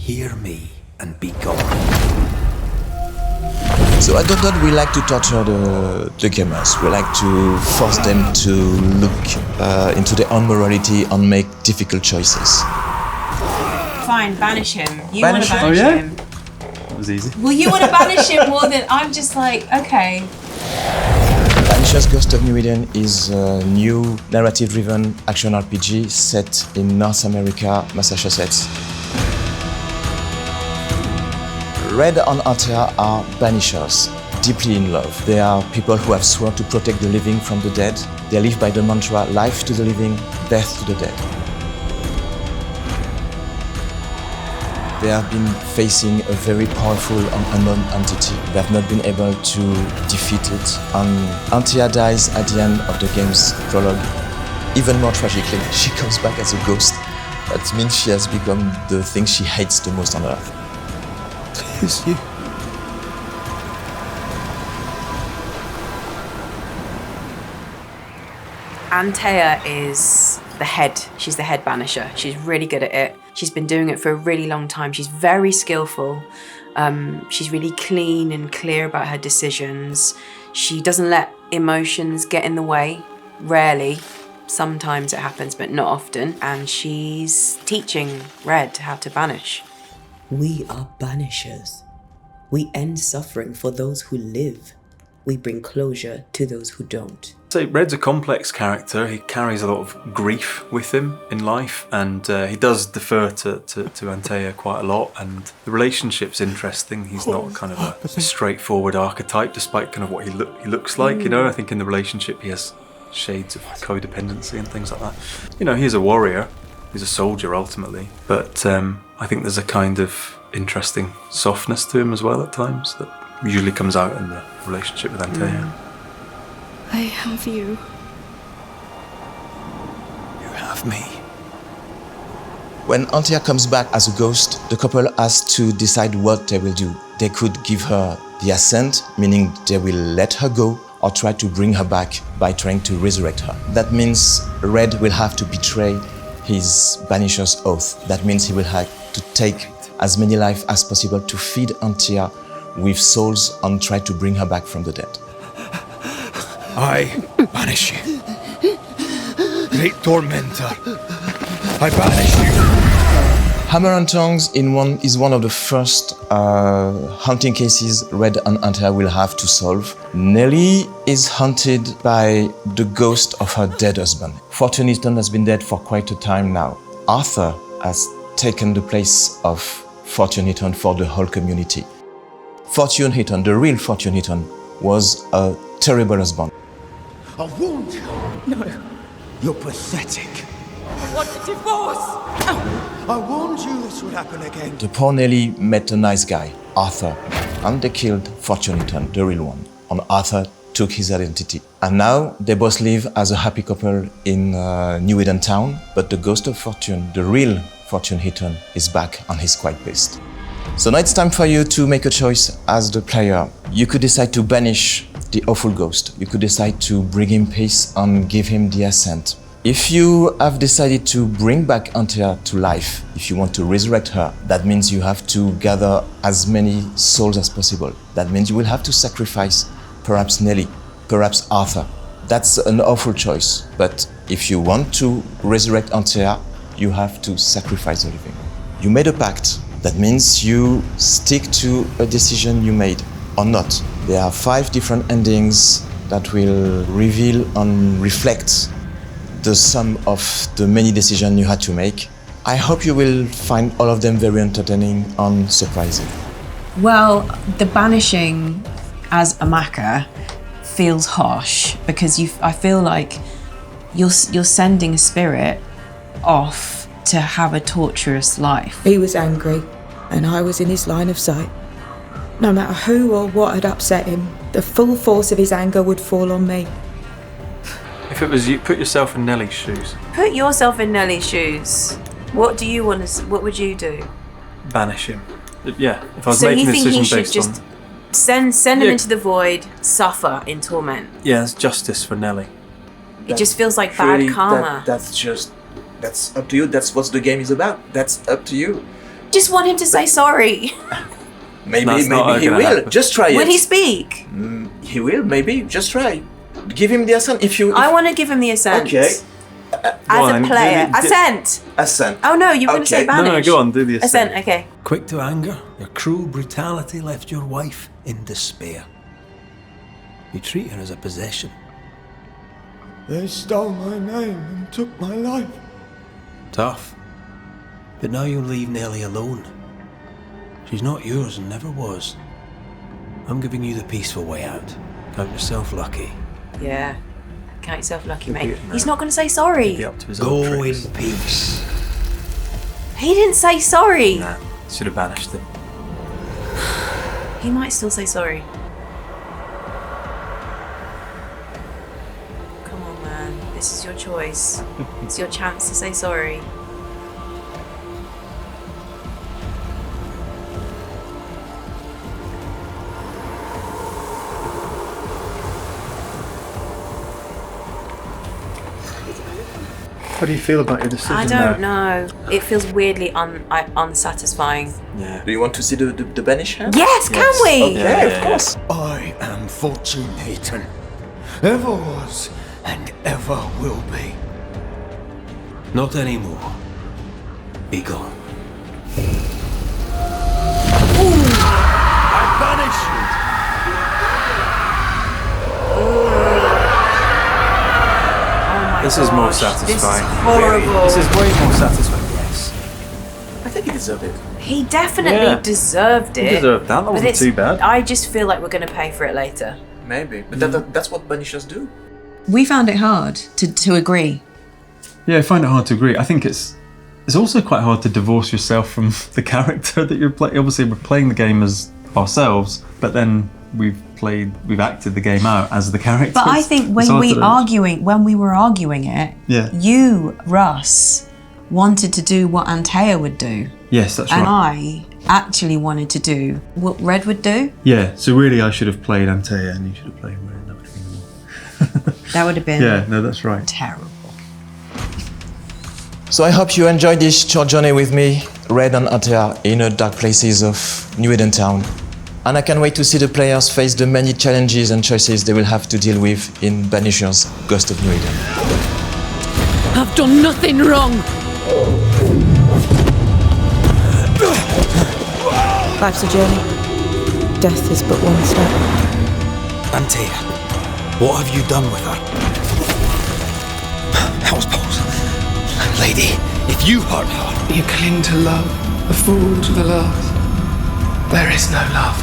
Hear me and be gone. So at Dot we like to torture the gamers. We like to force them to look into their own morality and make difficult choices. Fine, banish him. You want to banish him. That was easy. Well, you want to banish him more than... I'm just like, okay. Banishers Ghost of New Eden is a new narrative-driven action RPG set in North America, Massachusetts. Red and Antea are Banishers, deeply in love. They are people who have sworn to protect the living from the dead. They live by the mantra, life to the living, death to the dead. They have been facing a very powerful and unknown entity. They have not been able to defeat it. And Antea dies at the end of the game's prologue. Even more tragically, she comes back as a ghost. That means she has become the thing she hates the most on Earth. It's you. Antea is the head. She's the head banisher. She's really good at it. She's been doing it for a really long time. She's very skillful. She's really clean and clear about her decisions. She doesn't let emotions get in the way. Rarely. Sometimes it happens, but not often. And she's teaching Red how to banish. We are banishers. We end suffering for those who live. We bring closure to those who don't. So Red's a complex character. He carries a lot of grief with him in life, and he does defer to Antea quite a lot, and the relationship's interesting. He's not kind of a straightforward archetype, despite kind of what he looks like, you know. I think in the relationship he has shades of codependency and things like that. You know, he's a warrior. He's a soldier ultimately, but I think there's a kind of interesting softness to him as well at times that usually comes out in the relationship with Antea. I have you. You have me. When Antea comes back as a ghost, the couple has to decide what they will do. They could give her the ascent, meaning they will let her go, or try to bring her back by trying to resurrect her. That means Red will have to betray his Banisher's oath. That means he will have to take as many lives as possible to feed Antea with souls and try to bring her back from the dead. I banish you. Great tormentor. I banish you. Hammer and Tongs is one of the first haunting cases Red and Antea will have to solve. Nellie is haunted by the ghost of her dead husband. Fortune Eaton has been dead for quite a time now. Arthur has taken the place of Fortune Eaton for the whole community. Fortune Eaton, the real Fortune Eaton, was a terrible husband. I warned you. No. You're pathetic. I want a divorce! I warned you this would happen again. The poor Nellie met a nice guy, Arthur, and they killed Fortune Eaton, the real one. And Arthur took his identity. And now they both live as a happy couple in New Eden town, but the ghost of Fortune, the real Fortune Eaton, is back and he's quite pissed. So now it's time for you to make a choice as the player. You could decide to banish the awful ghost. You could decide to bring him peace and give him the ascent. If you have decided to bring back Antea to life, if you want to resurrect her, that means you have to gather as many souls as possible. That means you will have to sacrifice perhaps Nellie, perhaps Arthur. That's an awful choice, but if you want to resurrect Antea, you have to sacrifice the living. You made a pact. That means you stick to a decision you made or not. There are 5 different endings that will reveal and reflect the sum of the many decisions you had to make. I hope you will find all of them very entertaining and surprising. Well, the banishing as a Maka feels harsh because I feel like you're sending a spirit off to have a torturous life. He was angry, and I was in his line of sight. No matter who or what had upset him, the full force of his anger would fall on me. If it was you, put yourself in Nellie's shoes. Put yourself in Nellie's shoes. What do you want to? What would you do? Banish him. Yeah, if I was So making you a think decision he should based just on... send him into the void, suffer in torment? Yeah, it's justice for Nellie. It just feels like bad karma. That's up to you. That's what the game is about. That's up to you. just want him to say sorry. Maybe That's not he gonna will. happen. Just try it. Will he speak? He will, maybe. Just try. Give him the assent if you... I want to give him the assent. Okay. As on, a player. do- Assent! Assent. Oh no, you were going to say Okay. banish. No, go on, do the assent. Assent, okay. Quick to anger, your cruel brutality left your wife in despair. You treat her as a possession. They stole my name and took my life. Tough. But now you'll leave Nellie alone. She's not yours and never was. I'm giving you the peaceful way out. Count yourself lucky. Yeah. Count yourself lucky, He'll mate. be- He's not going to say sorry. Be up to his old Go tricks. in peace. He didn't say sorry. Nah, should have banished him. He might still say sorry. Come on, man. This is your choice. It's your chance to say sorry. How do you feel about your decision? I don't know. It feels weirdly unsatisfying. Yeah. Do you want to see the Banisher? Yes, can we? Okay, of course. I am Fortune Eaton. Ever was and ever will be. Not anymore. Be gone. I banish you. This is more Gosh, satisfying. This is horrible. This is way more satisfying. Yes. I think he deserved it. He definitely Yeah. deserved it. He deserved that. That But wasn't it's- too bad. I just feel like we're going to pay for it later. Maybe. But that's what Banishers do. We found it hard to agree. Yeah, I find it hard to agree. I think it's also quite hard to divorce yourself from the character that you're playing. Obviously, we're playing the game as ourselves, but then we've acted the game out as the characters. But I think It's when hard we to- were arguing it, Yeah. you, Russ, wanted to do what Antea would do, Yes, that's and right. I actually wanted to do what Red would do. Yeah, so really I should have played Antea and you should have played Red. That would have been more. That would have been Yeah, no, that's right. terrible. So I hope you enjoyed this short journey with me, Red and Antea, in the dark places of New Eden Town. And I can't wait to see the players face the many challenges and choices they will have to deal with in Banishers Ghost of New Eden. I've done nothing wrong. Life's a journey. Death is but one step. Antea, what have you done with her? Houseballs. Lady, if you hurt her... You cling to love, a fool to the last. There is no love.